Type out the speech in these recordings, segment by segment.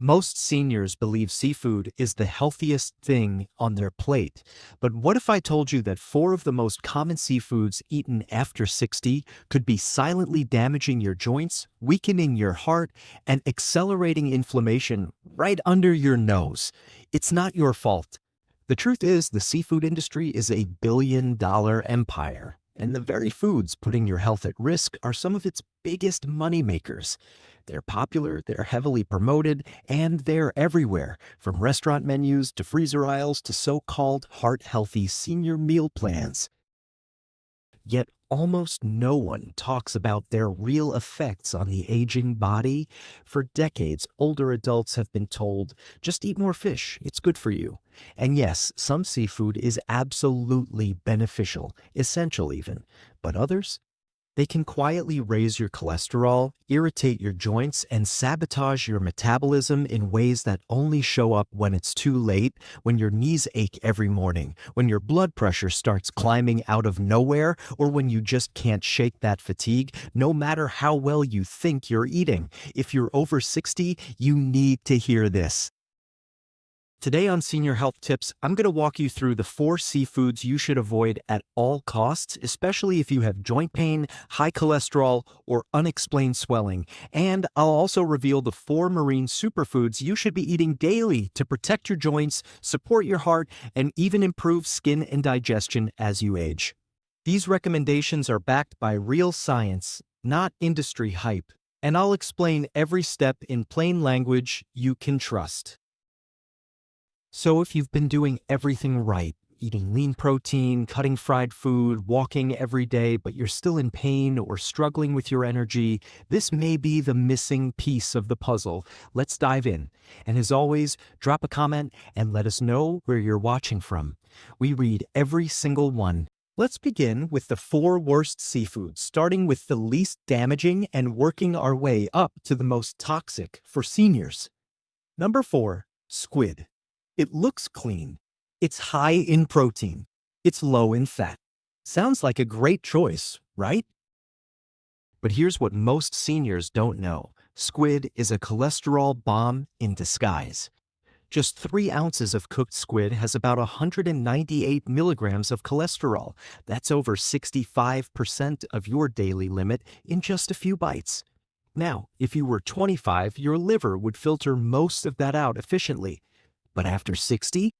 Most seniors believe seafood is the healthiest thing on their plate. But what if I told you that four of the most common seafoods eaten after 60 could be silently damaging your joints, weakening your heart, and accelerating inflammation right under your nose? It's not your fault. The truth is, the seafood industry is a billion-dollar empire, and the very foods putting your health at risk are some of its biggest moneymakers. They're popular, they're heavily promoted, and they're everywhere, from restaurant menus to freezer aisles to so-called heart-healthy senior meal plans. Yet almost no one talks about their real effects on the aging body. For decades, older adults have been told, just eat more fish, it's good for you. And yes, some seafood is absolutely beneficial, essential even, but others? They can quietly raise your cholesterol, irritate your joints, and sabotage your metabolism in ways that only show up when it's too late, when your knees ache every morning, when your blood pressure starts climbing out of nowhere, or when you just can't shake that fatigue, no matter how well you think you're eating. If you're over 60, you need to hear this. Today on Senior Health Tips, I'm going to walk you through the four seafoods you should avoid at all costs, especially if you have joint pain, high cholesterol, or unexplained swelling. And I'll also reveal the four marine superfoods you should be eating daily to protect your joints, support your heart, and even improve skin and digestion as you age. These recommendations are backed by real science, not industry hype, and I'll explain every step in plain language you can trust. So if you've been doing everything right, eating lean protein, cutting fried food, walking every day, but you're still in pain or struggling with your energy, this may be the missing piece of the puzzle. Let's dive in. And as always, drop a comment and let us know where you're watching from. We read every single one. Let's begin with the four worst seafoods, starting with the least damaging and working our way up to the most toxic for seniors. Number 4, squid. It looks clean. It's high in protein. It's low in fat. Sounds like a great choice, right? But here's what most seniors don't know. Squid is a cholesterol bomb in disguise. Just 3 ounces of cooked squid has about 198 milligrams of cholesterol. That's over 65% of your daily limit in just a few bites. Now, if you were 25, your liver would filter most of that out efficiently. But after 60,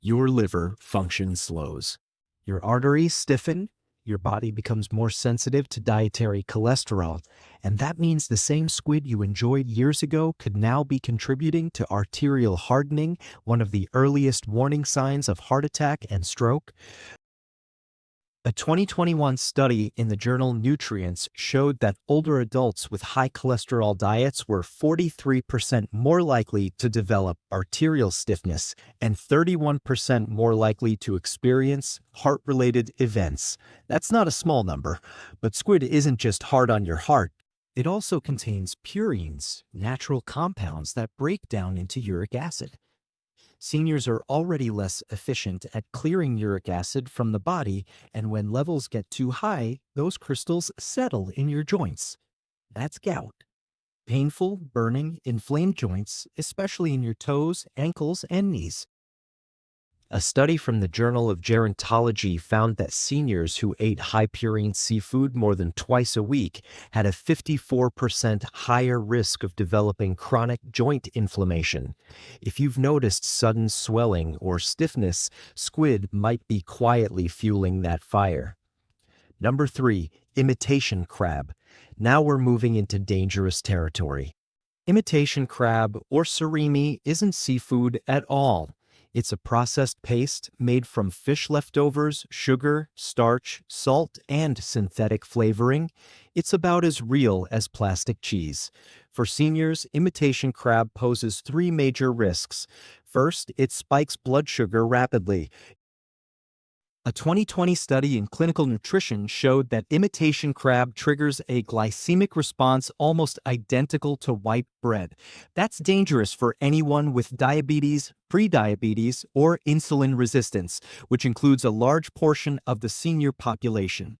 your liver function slows. Your arteries stiffen, your body becomes more sensitive to dietary cholesterol, and that means the same squid you enjoyed years ago could now be contributing to arterial hardening, one of the earliest warning signs of heart attack and stroke. A 2021 study in the journal Nutrients showed that older adults with high cholesterol diets were 43% more likely to develop arterial stiffness and 31% more likely to experience heart-related events. That's not a small number, but squid isn't just hard on your heart. It also contains purines, natural compounds that break down into uric acid. Seniors are already less efficient at clearing uric acid from the body, and when levels get too high, those crystals settle in your joints. That's gout. Painful, burning, inflamed joints, especially in your toes, ankles, and knees. A study from the Journal of Gerontology found that seniors who ate high-purine seafood more than twice a week had a 54% higher risk of developing chronic joint inflammation. If you've noticed sudden swelling or stiffness, squid might be quietly fueling that fire. Number 3, imitation crab. Now we're moving into dangerous territory. Imitation crab, or surimi, isn't seafood at all. It's a processed paste made from fish leftovers, sugar, starch, salt, and synthetic flavoring. It's about as real as plastic cheese. For seniors, imitation crab poses 3 major risks. First, it spikes blood sugar rapidly. A 2020 study in clinical nutrition showed that imitation crab triggers a glycemic response almost identical to white bread. That's dangerous for anyone with diabetes, prediabetes, or insulin resistance, which includes a large portion of the senior population.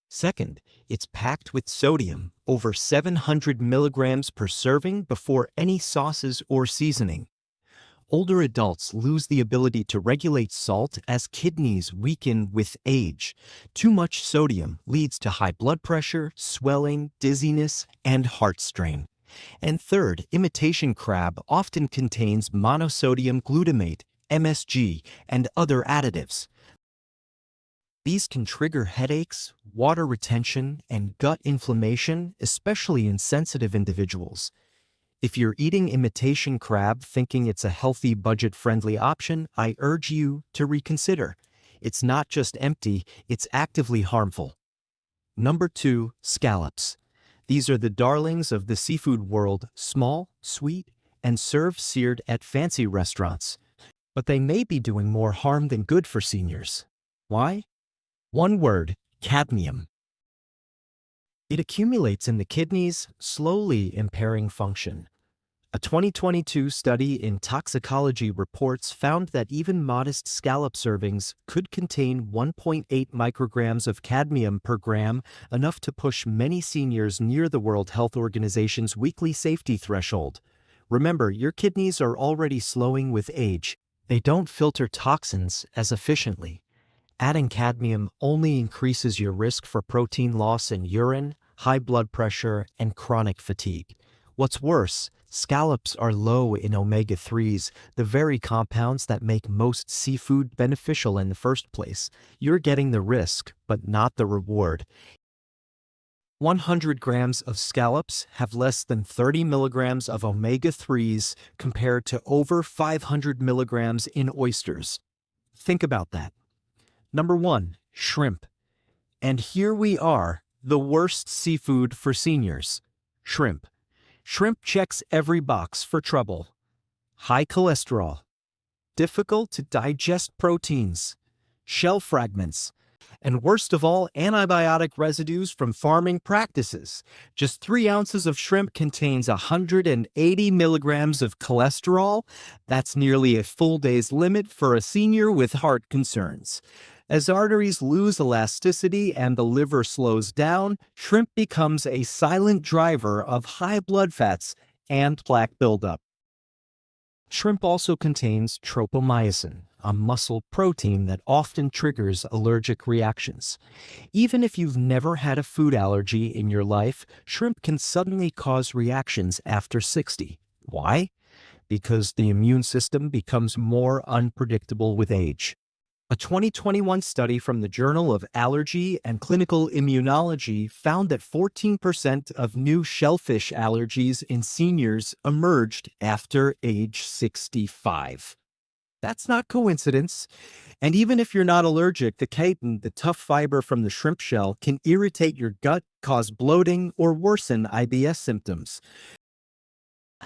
Second, it's packed with sodium, over 700 milligrams per serving before any sauces or seasoning. Older adults lose the ability to regulate salt as kidneys weaken with age. Too much sodium leads to high blood pressure, swelling, dizziness, and heart strain. And third, imitation crab often contains monosodium glutamate, MSG, and other additives. These can trigger headaches, water retention, and gut inflammation, especially in sensitive individuals. If you're eating imitation crab thinking it's a healthy, budget-friendly option, I urge you to reconsider. It's not just empty, it's actively harmful. Number 2, scallops. These are the darlings of the seafood world, small, sweet, and served seared at fancy restaurants. But they may be doing more harm than good for seniors. Why? One word: cadmium. It accumulates in the kidneys, slowly impairing function. A 2022 study in toxicology reports found that even modest scallop servings could contain 1.8 micrograms of cadmium per gram, enough to push many seniors near the World Health Organization's weekly safety threshold. Remember, your kidneys are already slowing with age. They don't filter toxins as efficiently. Adding cadmium only increases your risk for protein loss in urine, high blood pressure, and chronic fatigue. What's worse, scallops are low in omega-3s, the very compounds that make most seafood beneficial in the first place. You're getting the risk, but not the reward. 100 grams of scallops have less than 30 milligrams of omega-3s compared to over 500 milligrams in oysters. Think about that. Number 1, shrimp. And here we are, the worst seafood for seniors. Shrimp. Shrimp checks every box for trouble. High cholesterol. Difficult to digest proteins. Shell fragments. And worst of all, antibiotic residues from farming practices. Just 3 ounces of shrimp contains 180 milligrams of cholesterol. That's nearly a full day's limit for a senior with heart concerns. As arteries lose elasticity and the liver slows down, shrimp becomes a silent driver of high blood fats and plaque buildup. Shrimp also contains tropomyosin, a muscle protein that often triggers allergic reactions. Even if you've never had a food allergy in your life, shrimp can suddenly cause reactions after 60. Why? Because the immune system becomes more unpredictable with age. A 2021 study from the Journal of Allergy and Clinical Immunology found that 14% of new shellfish allergies in seniors emerged after age 65. That's not coincidence. And even if you're not allergic, the chitin, the tough fiber from the shrimp shell, can irritate your gut, cause bloating, or worsen IBS symptoms.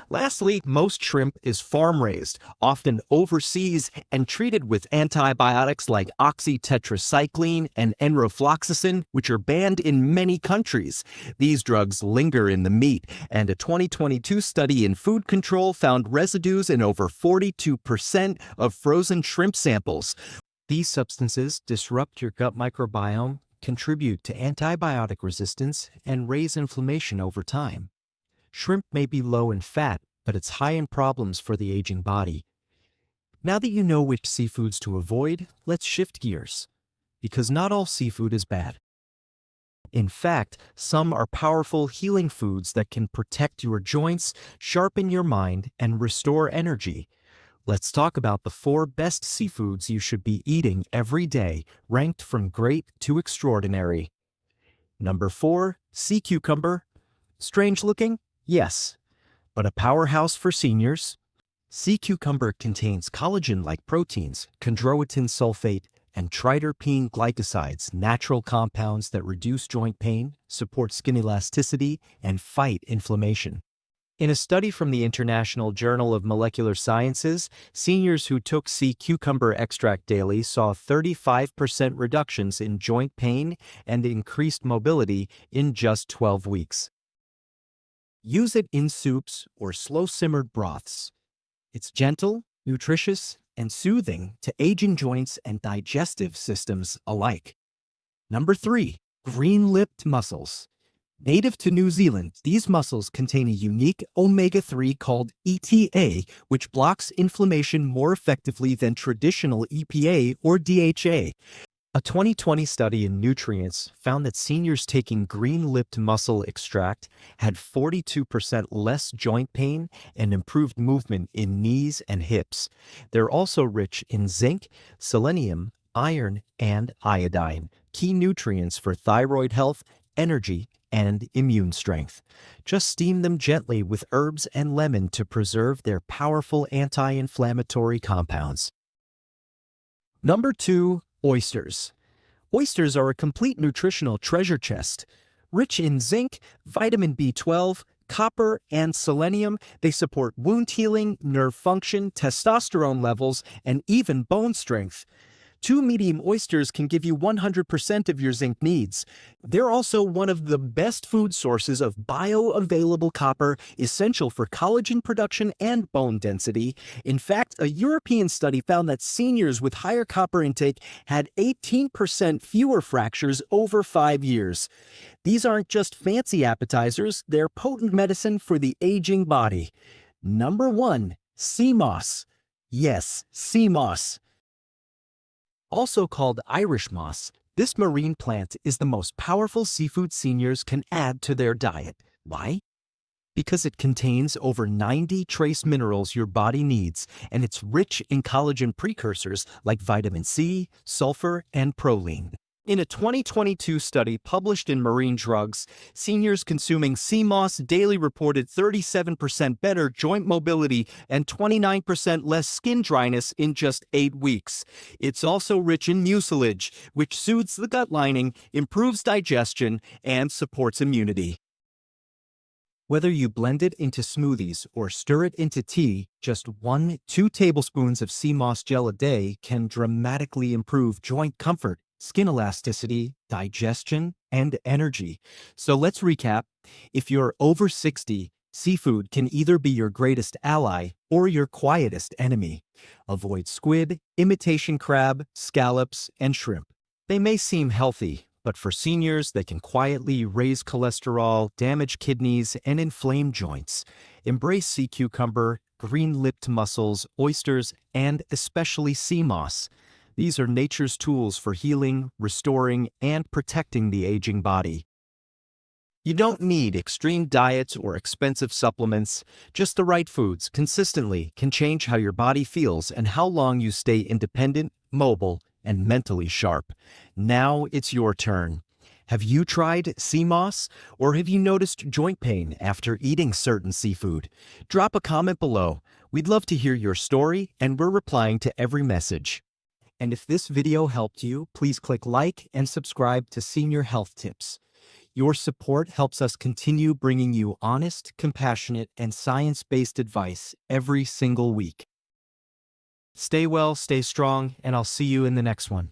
Lastly, most shrimp is farm-raised, often overseas, and treated with antibiotics like oxytetracycline and enrofloxacin, which are banned in many countries. These drugs linger in the meat, and a 2022 study in food control found residues in over 42% of frozen shrimp samples. These substances disrupt your gut microbiome, contribute to antibiotic resistance, and raise inflammation over time. Shrimp may be low in fat, but it's high in problems for the aging body. Now that you know which seafoods to avoid, let's shift gears. Because not all seafood is bad. In fact, some are powerful healing foods that can protect your joints, sharpen your mind, and restore energy. Let's talk about the 4 best seafoods you should be eating every day, ranked from great to extraordinary. Number 4, sea cucumber. Strange looking? Yes, but a powerhouse for seniors. Sea cucumber contains collagen-like proteins, chondroitin sulfate, and triterpene glycosides, natural compounds that reduce joint pain, support skin elasticity, and fight inflammation. In a study from the International Journal of Molecular Sciences, seniors who took sea cucumber extract daily saw 35% reductions in joint pain and increased mobility in just 12 weeks. Use it in soups or slow-simmered broths. It's gentle, nutritious, and soothing to aging joints and digestive systems alike. Number 3, Green-lipped mussels. Native to New Zealand, these mussels contain a unique omega-3 called ETA, which blocks inflammation more effectively than traditional EPA or DHA. A 2020 study in Nutrients found that seniors taking green-lipped mussel extract had 42% less joint pain and improved movement in knees and hips. They're also rich in zinc, selenium, iron, and iodine, key nutrients for thyroid health, energy, and immune strength. Just steam them gently with herbs and lemon to preserve their powerful anti-inflammatory compounds. Number 2. Oysters. Oysters are a complete nutritional treasure chest. Rich in zinc, vitamin B12, copper, and selenium, they support wound healing, nerve function, testosterone levels, and even bone strength. 2 medium oysters can give you 100% of your zinc needs. They're also one of the best food sources of bioavailable copper, essential for collagen production and bone density. In fact, a European study found that seniors with higher copper intake had 18% fewer fractures over 5 years. These aren't just fancy appetizers, they're potent medicine for the aging body. Number 1. Sea moss. Yes, sea moss. Also called Irish moss, this marine plant is the most powerful seafood seniors can add to their diet. Why? Because it contains over 90 trace minerals your body needs, and it's rich in collagen precursors like vitamin C, sulfur, and proline. In a 2022 study published in Marine Drugs, seniors consuming sea moss daily reported 37% better joint mobility and 29% less skin dryness in just 8 weeks. It's also rich in mucilage, which soothes the gut lining, improves digestion, and supports immunity. Whether you blend it into smoothies or stir it into tea, just 1-2 tablespoons of sea moss gel a day can dramatically improve joint comfort, skin elasticity, digestion, and energy. So let's recap. If you're over 60, seafood can either be your greatest ally or your quietest enemy. Avoid squid, imitation crab, scallops, and shrimp. They may seem healthy, but for seniors, they can quietly raise cholesterol, damage kidneys, and inflame joints. Embrace sea cucumber, green-lipped mussels, oysters, and especially sea moss. These are nature's tools for healing, restoring, and protecting the aging body. You don't need extreme diets or expensive supplements. Just the right foods consistently can change how your body feels and how long you stay independent, mobile, and mentally sharp. Now it's your turn. Have you tried sea moss, or have you noticed joint pain after eating certain seafood? Drop a comment below. We'd love to hear your story, and we're replying to every message. And if this video helped you, please click like and subscribe to Senior Health Tips. Your support helps us continue bringing you honest, compassionate, and science-based advice every single week. Stay well, stay strong, and I'll see you in the next one.